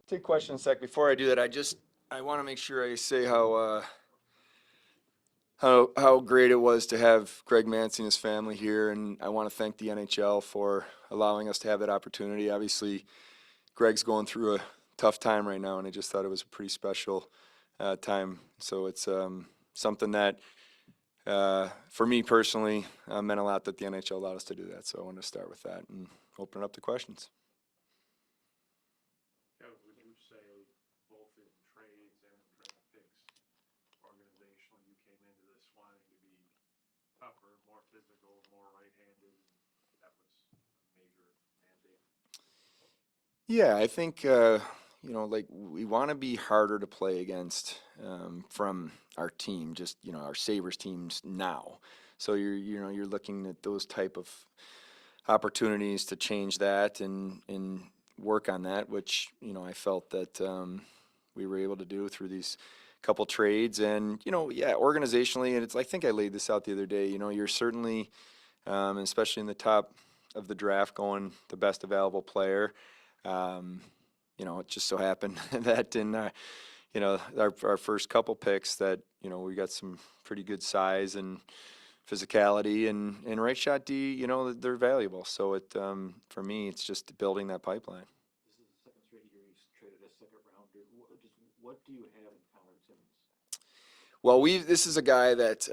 Take a question in a sec. Before I do that, I want to make sure I say how great it was to have Greg Mancy and his family here, and I want to thank the NHL for allowing us to have that opportunity. Obviously, Greg's going through a tough time right now, and I just thought it was a pretty special time. So it's something that, for me personally, meant a lot that the NHL allowed us to do that. So I wanted to start with that and open it up to questions. Kevin, would you say both in trades and draft picks, organizationally, you came into this wanting to be tougher, more physical, more right-handed, and that was a major mandate? Yeah, I think like we want to be harder to play against from our team, just our Sabres teams now. So you're looking at those type of opportunities to change that and work on that, which I felt that we were able to do through these couple trades, and yeah, organizationally, and I think I laid this out the other day. You're certainly, especially in the top of the draft, going the best available player. Um, it just so happened that in our first couple picks that we got some pretty good size and physicality and right shot D. They're valuable. So for me, it's just building that pipeline. This is the second straight year he's traded a second rounder. What do you have in Connor Timmins? Well, this is a guy that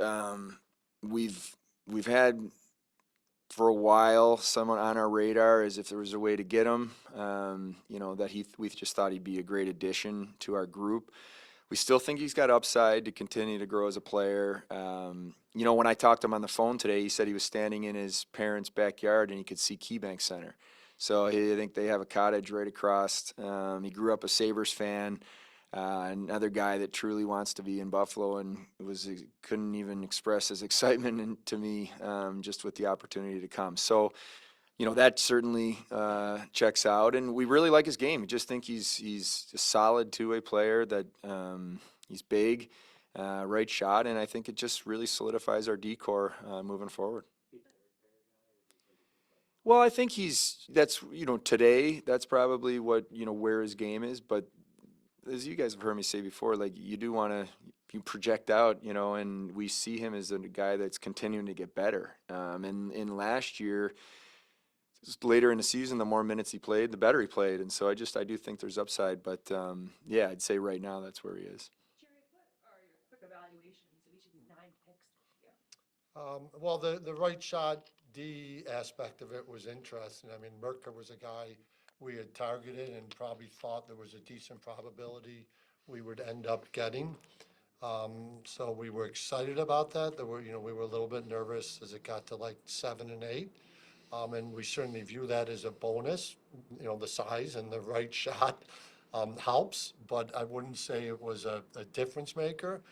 we've had for a while, someone on our radar, as if there was a way to get him. That we just thought he'd be a great addition to our group. We still think he's got upside to continue to grow as a player. When I talked to him on the phone today, he said he was standing in his parents' backyard and he could see KeyBank Center. So I think they have a cottage right across. He grew up a Sabres fan. Another guy that truly wants to be in Buffalo and couldn't even express his excitement to me just with the opportunity to come. So, that certainly checks out, and we really like his game. We just think he's a solid two-way player. That he's big, right shot, and I think it just really solidifies our decor moving forward. Well, I think that's today that's probably what where his game is, but as you guys have heard me say before, like you do want to you project out, and we see him as a guy that's continuing to get better. And in last year, just later in the season, the more minutes he played, the better he played. And so I do think there's upside, but yeah, I'd say right now that's where he is. Jerry, what are your quick evaluations of each of these 9 picks this year? Well, the right shot D aspect of it was interesting. I mean, Merker was a guy we had targeted and probably thought there was a decent probability we would end up getting. So we were excited about that. We were a little bit nervous as it got to like 7 and 8. And we certainly view that as a bonus. The size and the right shot helps, but I wouldn't say it was a difference maker.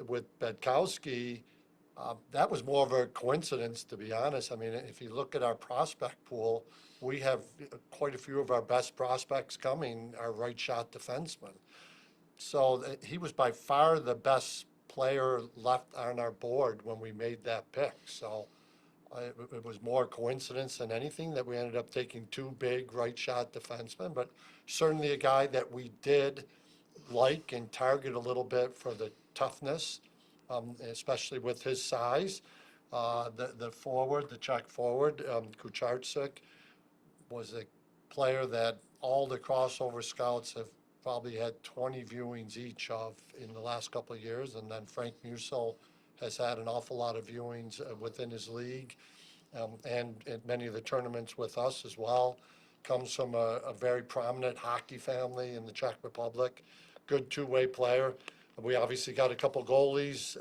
With Bedkowski, that was more of a coincidence, to be honest. I mean, if you look at our prospect pool, we have quite a few of our best prospects coming are right shot defensemen. So he was by far the best player left on our board when we made that pick. So it was more coincidence than anything that we ended up taking 2 big right shot defensemen, but certainly a guy that we did like and target a little bit for the toughness, especially with his size. The Czech forward, Kucharczyk, was a player that all the crossover scouts have probably had 20 viewings each of in the last couple of years. And then Frank Musil has had an awful lot of viewings within his league and at many of the tournaments with us as well. Comes from a very prominent hockey family in the Czech Republic. Good two-way player. We obviously got a couple goalies.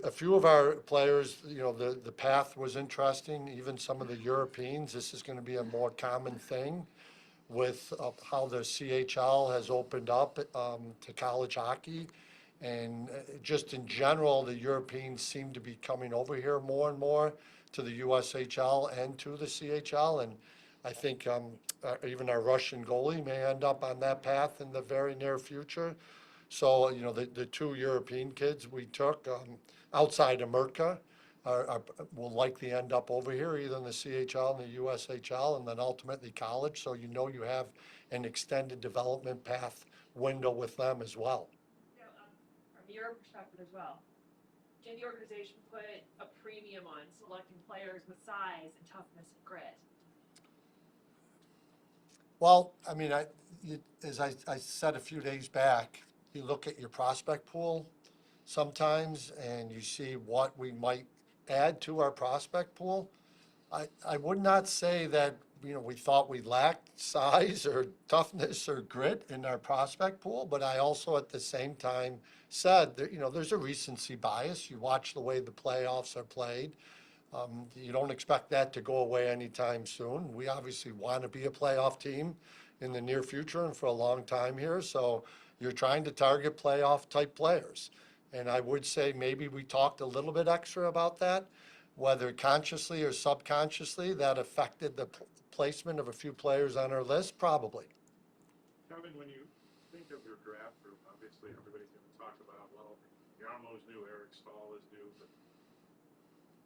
A few of our players, the path was interesting. Even some of the Europeans, this is going to be a more common thing with how the CHL has opened up to college hockey. And just in general, the Europeans seem to be coming over here more and more to the USHL and to the CHL. And I think even our Russian goalie may end up on that path in the very near future. So, the 2 European kids we took outside of Merca, will likely end up over here, either in the CHL and the USHL, and then ultimately college. So you know you have an extended development path window with them as well. You know, from your perspective as well, can the organization put a premium on selecting players with size and toughness and grit? Well, I mean, as I said a few days back, you look at your prospect pool sometimes and you see what we might add to our prospect pool. I would not say that, we thought we lacked size or toughness or grit in our prospect pool, but I also at the same time said that, there's a recency bias. You watch the way the playoffs are played. You don't expect that to go away anytime soon. We obviously want to be a playoff team in the near future and for a long time here. So you're trying to target playoff type players. And I would say maybe we talked a little bit extra about that, whether consciously or subconsciously, that affected the placement of a few players on our list, probably. Kevin, when you think of your draft group, obviously everybody's going to talk about, well, Yarmo's new, Eric Stahl is new, but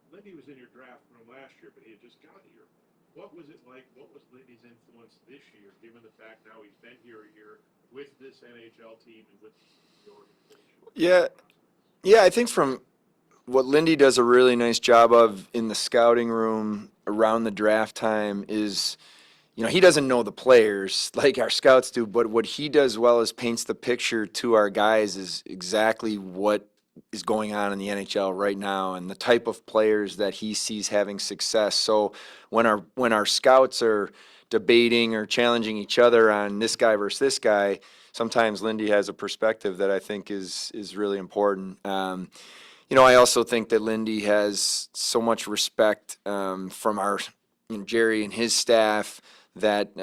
Lindy was in your draft room last year, but he had just got here. What was it like? What was Lindy's influence this year, given the fact now he's been here a year with this NHL team and with the organization? Yeah, I think from what Lindy does a really nice job of in the scouting room around the draft time is, he doesn't know the players like our scouts do, but what he does well is paints the picture to our guys is exactly what is going on in the NHL right now and the type of players that he sees having success. So when our scouts are debating or challenging each other on this guy versus this guy, sometimes Lindy has a perspective that I think is really important. I also think that Lindy has so much respect from our Jerry and his staff that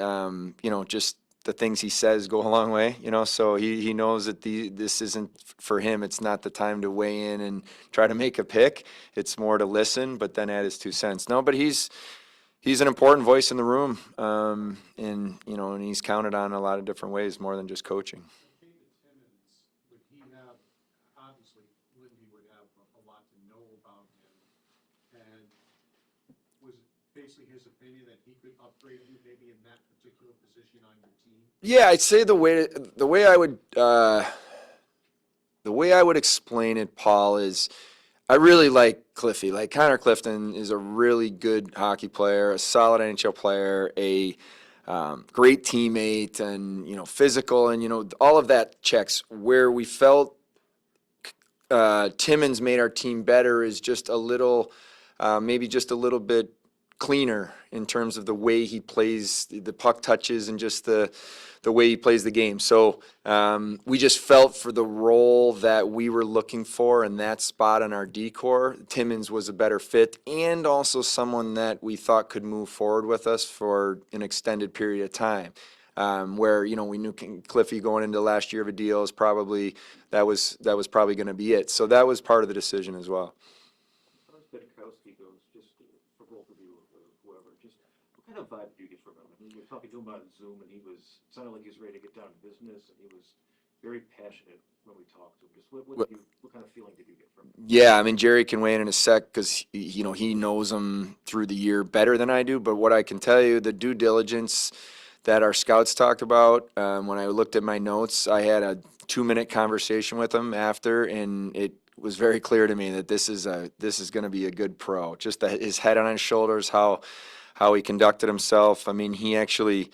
just the things he says go a long way. So he knows that this isn't for him. It's not the time to weigh in and try to make a pick. It's more to listen, but then add his 2 cents. No, but he's an important voice in the room, and he's counted on a lot of different ways more than just coaching. Came to Timmins, would he have, obviously, Lindy would have a lot to know about him, and was basically his opinion that he could upgrade you maybe in that particular position on your team? Yeah, I'd say the way I would explain it, Paul, is I really like Cliffy. Like Connor Clifton is a really good hockey player, a solid NHL player, a great teammate, and physical, and all of that checks. Where we felt Timmins made our team better is just a little, maybe just a little bit cleaner in terms of the way he plays the puck touches and just the way he plays the game. So we just felt for the role that we were looking for in that spot on our D-core, Timmins was a better fit and also someone that we thought could move forward with us for an extended period of time. Where we knew Cliffy going into last year of a deal is probably that was probably going to be it. So that was part of the decision as well. As far as Bidikowski goes, just for both of you or whoever, just what kind of vibe do you get from him? I mean, you were talking to him on Zoom, and sounded like he was ready to get down to business, and he was very passionate when we talked to him. Just what kind of feeling did you get from him? Yeah, I mean, Jerry can weigh in a sec because he knows him through the year better than I do. But what I can tell you, the due diligence that our scouts talked about, when I looked at my notes, I had a 2-minute conversation with him after, and it was very clear to me that this is going to be a good pro. Just his head on his shoulders, how he conducted himself. I mean, he actually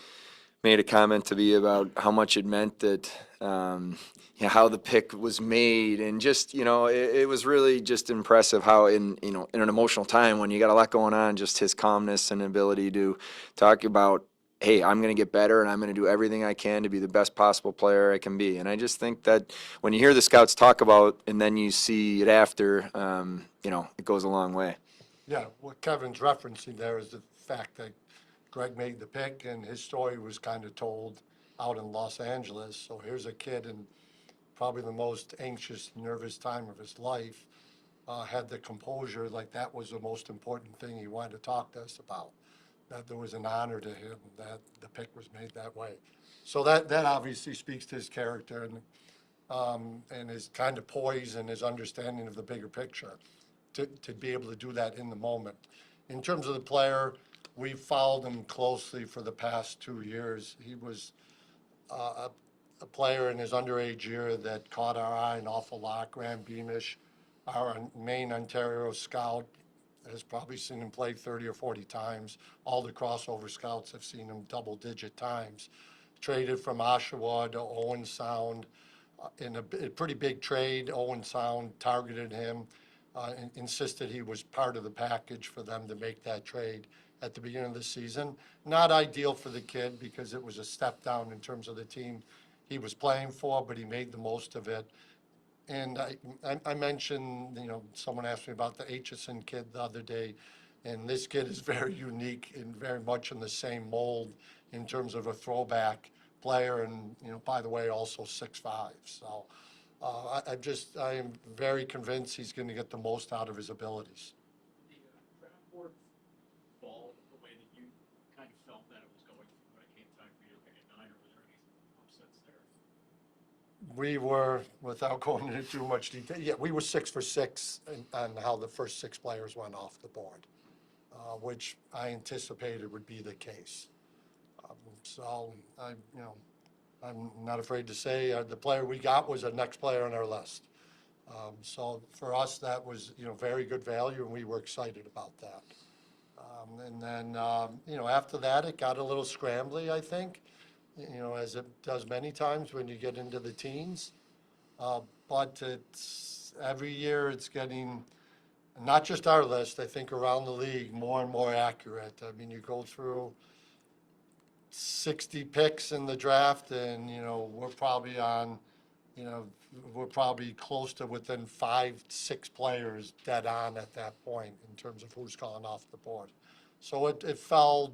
made a comment to me about how much it meant that how the pick was made, and just it was really just impressive how in an emotional time when you got a lot going on, just his calmness and ability to talk about, hey, I'm going to get better and I'm going to do everything I can to be the best possible player I can be. And I just think that when you hear the scouts talk about and then you see it after, it goes a long way. Yeah, what Kevin's referencing there is the fact that Greg made the pick and his story was kind of told out in Los Angeles. So here's a kid in probably the most anxious, nervous time of his life, had the composure, like that was the most important thing he wanted to talk to us about. That there was an honor to him that the pick was made that way. So that obviously speaks to his character and his kind of poise and his understanding of the bigger picture. to be able to do that in the moment. In terms of the player, we followed him closely for the past 2 years. He was a player in his underage year that caught our eye an awful lot. Graham Beamish, our main Ontario scout, has probably seen him play 30 or 40 times. All the crossover scouts have seen him double-digit times. Traded from Oshawa to Owen Sound in a pretty big trade. Owen Sound targeted him, and insisted he was part of the package for them to make that trade at the beginning of the season. Not ideal for the kid because it was a step down in terms of the team he was playing for, but he made the most of it. And I mentioned, someone asked me about the Aitchison kid the other day, and this kid is very unique and very much in the same mold in terms of a throwback player, and, by the way, also 6'5". So I am very convinced he's going to get the most out of his abilities. The draft board fall the way that you kind of felt that it was going when it came time for you to pick a 9, or were there any upsets there? We were, without going into too much detail, yeah, we were 6 for 6 on how the first 6 players went off the board, which I anticipated would be the case. So I'm not afraid to say the player we got was the next player on our list. So for us, that was, very good value, and we were excited about that. And then, after that, it got a little scrambly, I think, as it does many times when you get into the teens. But every year it's getting, not just our list, I think around the league, more and more accurate. I mean, you go through 60 picks in the draft, and, we're probably on, we're probably close to within 5, 6 players dead on at that point in terms of who's gone off the board. So it fell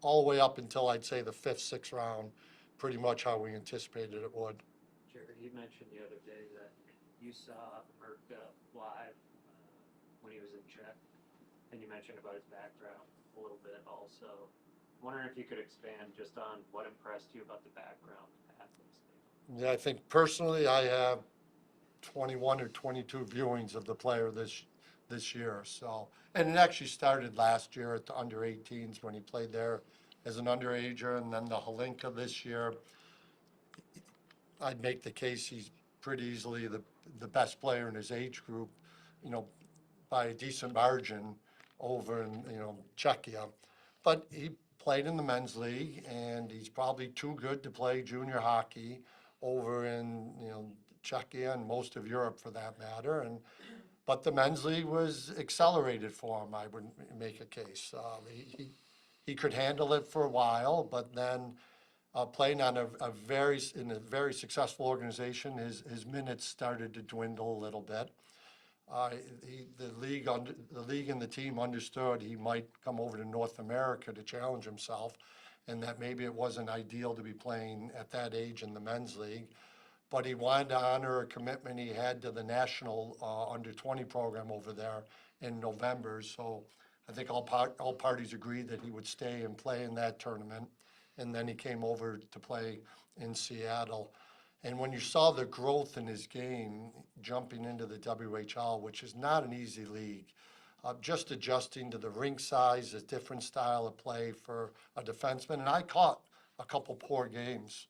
all the way up until I'd say the 5th, 6th round, pretty much how we anticipated it would. Jerry, you mentioned the other day that you saw Merca live when he was in Czech, and you mentioned about his background a little bit also. I'm wondering if you could expand just on what impressed you about the background and pathways. Yeah, I think personally I have 21 or 22 viewings of the player this year. So, and it actually started last year at the under 18s when he played there as an underager, and then the Holinka this year. I'd make the case he's pretty easily the best player in his age group, by a decent margin over in, Czechia. But he played in the men's league, and he's probably too good to play junior hockey over in, Czechia and most of Europe for that matter. But the men's league was accelerated for him, I would make a case. He could handle it for a while, but then playing on in a very successful organization, his minutes started to dwindle a little bit. The league and the team understood he might come over to North America to challenge himself, and that maybe it wasn't ideal to be playing at that age in the men's league. But he wanted to honor a commitment he had to the national under-20 program over there in November. So I think all parties agreed that he would stay and play in that tournament. And then he came over to play in Seattle. And when you saw the growth in his game, jumping into the WHL, which is not an easy league, just adjusting to the rink size, a different style of play for a defenseman. And I caught a couple poor games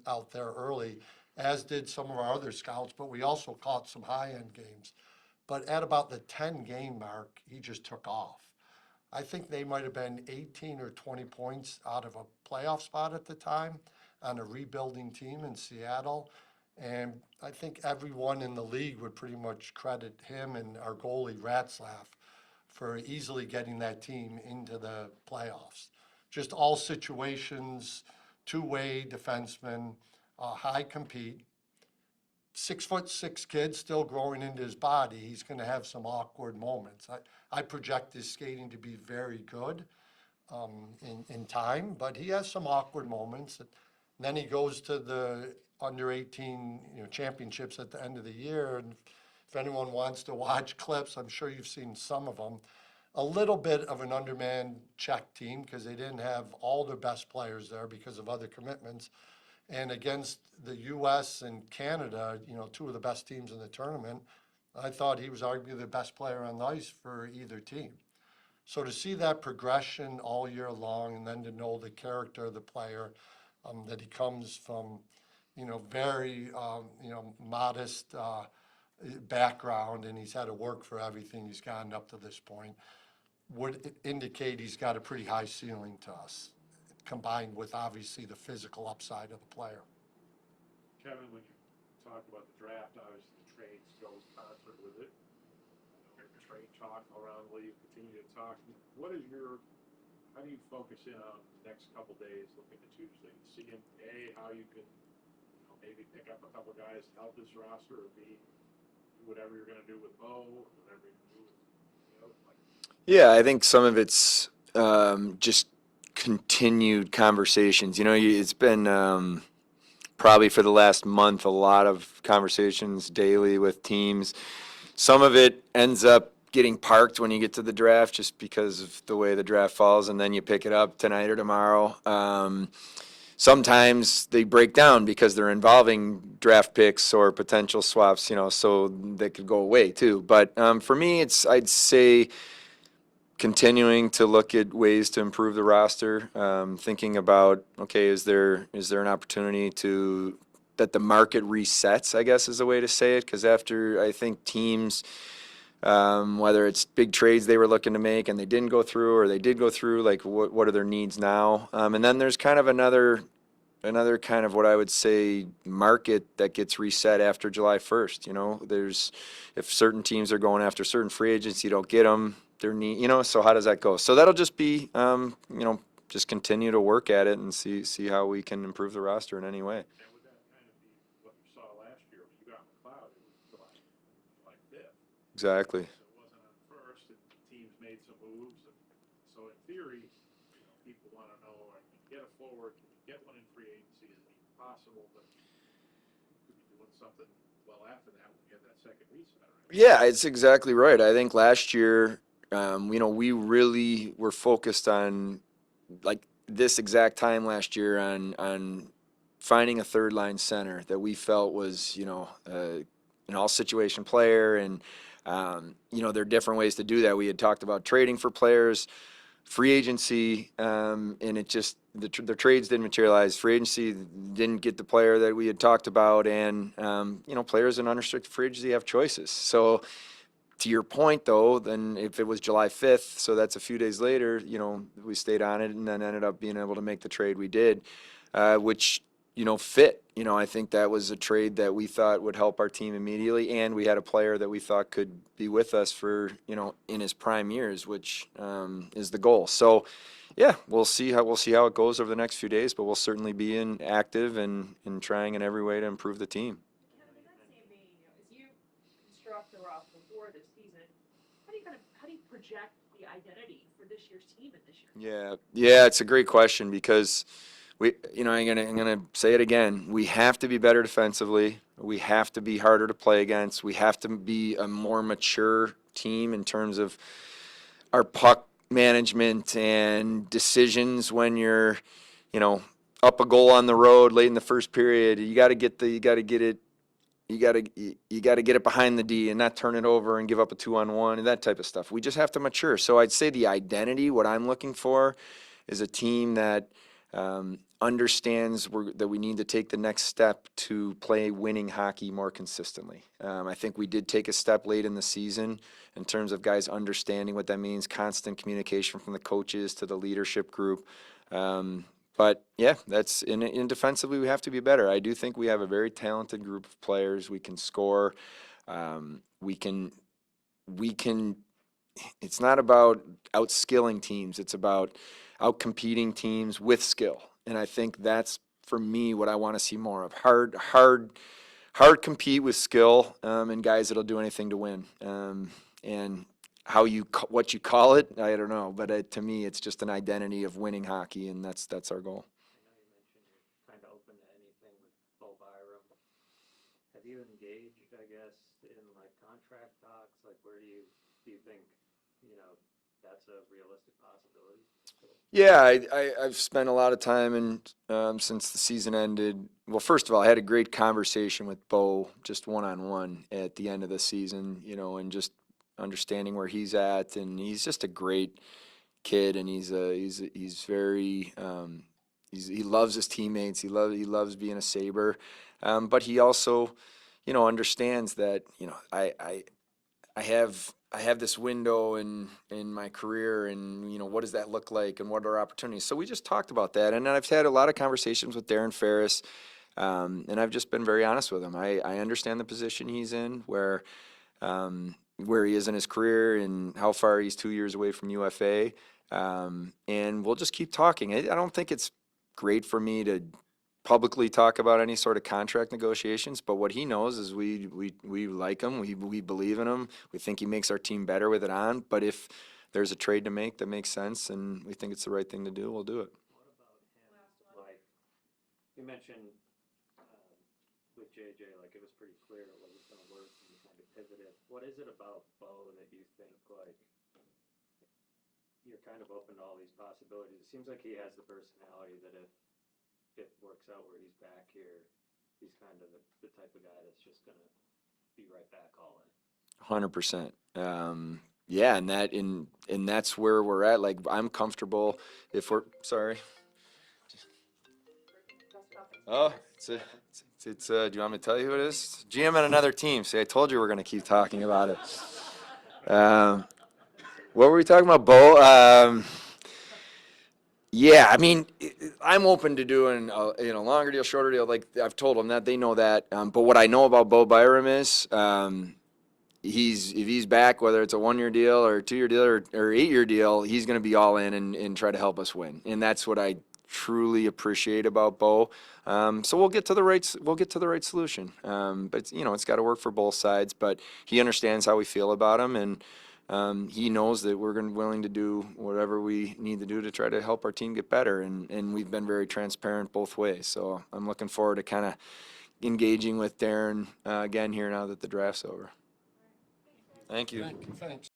out there early, as did some of our other scouts, but we also caught some high-end games. But at about the 10-game mark, he just took off. I think they might have been 18 or 20 points out of a playoff spot at the time on a rebuilding team in Seattle. And I think everyone in the league would pretty much credit him and our goalie Ratzlaff for easily getting that team into the playoffs. Just all situations, two-way defenseman, high compete. 6'6" kid still growing into his body. He's going to have some awkward moments. I project his skating to be very good in time, but he has some awkward moments. And then he goes to the under 18 championships at the end of the year. And if anyone wants to watch clips, I'm sure you've seen some of them. A little bit of an undermanned Czech team because they didn't have all their best players there because of other commitments. And against the U.S. and Canada, two of the best teams in the tournament, I thought he was arguably the best player on the ice for either team. So to see that progression all year long, and then to know the character of the player, that he comes from, very, modest background, and he's had to work for everything he's gotten up to this point, would indicate he's got a pretty high ceiling to us, combined with obviously the physical upside of the player. Kevin, when you talk about the draft, obviously the trades goes concert with it. The trade talk around the league, continue to talk. How do you focus in on the next couple days, looking to Tuesday, seeing how you can, maybe pick up a couple guys to help this roster, or B, do whatever you're going to do with Bo, or whatever you do with the other players? Yeah, I think some of it's just continued conversations. It's been probably for the last month a lot of conversations daily with teams. Some of it ends up getting parked when you get to the draft just because of the way the draft falls, and then you pick it up tonight or tomorrow. Sometimes they break down because they're involving draft picks or potential swaps, so they could go away too. But for me, I'd say continuing to look at ways to improve the roster, thinking about, okay, is there an opportunity that the market resets, I guess is a way to say it, because after I think teams, whether it's big trades they were looking to make and they didn't go through, or they did go through, like what are their needs now? And then there's kind of another kind of what I would say market that gets reset after July 1st. If certain teams are going after certain free agents, you don't get them. So how does that go? So that'll just be, just continue to work at it and see how we can improve the roster in any way. And would that kind of be what you saw last year when you got McLeod? It was July 5th. Exactly. So it wasn't on first, and teams made some moves. And so in theory, people want to know, can you get a forward? Can you get one in free agency? Is it even possible? But you could be doing something well after that when you get that second reset, right? Yeah, it's exactly right. I think last year, we really were focused on, like, this exact time last year on finding a third line center that we felt was, an all situation player. And, there are different ways to do that. We had talked about trading for players, free agency, and it just, the trades didn't materialize. Free agency didn't get the player that we had talked about. And, players in unrestricted free agency have choices. So, to your point, though, then if it was July 5th, so that's a few days later, we stayed on it and then ended up being able to make the trade we did, which, fit. I think that was a trade that we thought would help our team immediately, and we had a player that we thought could be with us for, in his prime years, which is the goal. So, yeah, we'll see how it goes over the next few days, but we'll certainly be active and trying in every way to improve the team. Kevin, in that same vein, as you construct the roster for this season, how do you project the identity for this year's team and this year's? Yeah, it's a great question because I'm gonna say it again. We have to be better defensively. We have to be harder to play against. We have to be a more mature team in terms of our puck management and decisions when you're, up a goal on the road late in the first period. You got to get it. You got to get it behind the D and not turn it over and give up a 2-on-1 and that type of stuff. We just have to mature. So I'd say the identity, what I'm looking for, is a team that understands that we need to take the next step to play winning hockey more consistently. I think we did take a step late in the season in terms of guys understanding what that means, constant communication from the coaches to the leadership group. But yeah, that's in defensively we have to be better. I do think we have a very talented group of players. We can score. We can. It's not about outskilling teams. It's about outcompeting teams with skill. And I think that's, for me, what I want to see more of. Hard compete with skill, and guys that'll do anything to win. And what you call it, I don't know. But to me, it's just an identity of winning hockey, and that's our goal. I know you mentioned you're kind of open to anything with Bo Byram. Have you engaged, I guess, in like contract talks? Like, where do you think, that's a realistic possibility? Yeah, I've spent a lot of time since the season ended. Well, first of all, I had a great conversation with Bo, just one-on-one at the end of the season, and just understanding where he's at, and he's just a great kid, and he's very he loves his teammates. He loves being a Sabre, but he also, understands that I have this window in my career, and what does that look like, and what are opportunities. So we just talked about that, and I've had a lot of conversations with Darren Ferris, and I've just been very honest with him. I understand the position he's in, where he is in his career and how far he's 2 years away from UFA. And we'll just keep talking. I don't think it's great for me to publicly talk about any sort of contract negotiations, but what he knows is we like him, we believe in him, we think he makes our team better with it on. But if there's a trade to make that makes sense and we think it's the right thing to do, we'll do it. What about him? Like, you mentioned with JJ, like it was pretty clear it wasn't going to work and you kind of pivoted. What is it about Bo that you think, like, you're kind of open to all these possibilities? It seems like he has the personality that if it works out where he's back here, he's kind of the type of guy that's just going to be right back all in. 100%. Yeah, and that's where we're at. Like, I'm comfortable if we're sorry. Oh, do you want me to tell you who it is? GM on another team. See, I told you we're going to keep talking about it. What were we talking about, Bo? Yeah, I mean, I'm open to doing a longer deal, shorter deal. Like I've told them that, they know that. But what I know about Bo Byram is if he's back, whether it's a 1 year deal or a 2 year deal or 8 year deal, he's going to be all in and try to help us win. And that's what I truly appreciate about Bo. So we'll get to the right solution. But it's got to work for both sides. But he understands how we feel about him, and he knows that we're willing to do whatever we need to do to try to help our team get better. And we've been very transparent both ways. So I'm looking forward to kind of engaging with Darren again here now that the draft's over. Thank you. Thanks.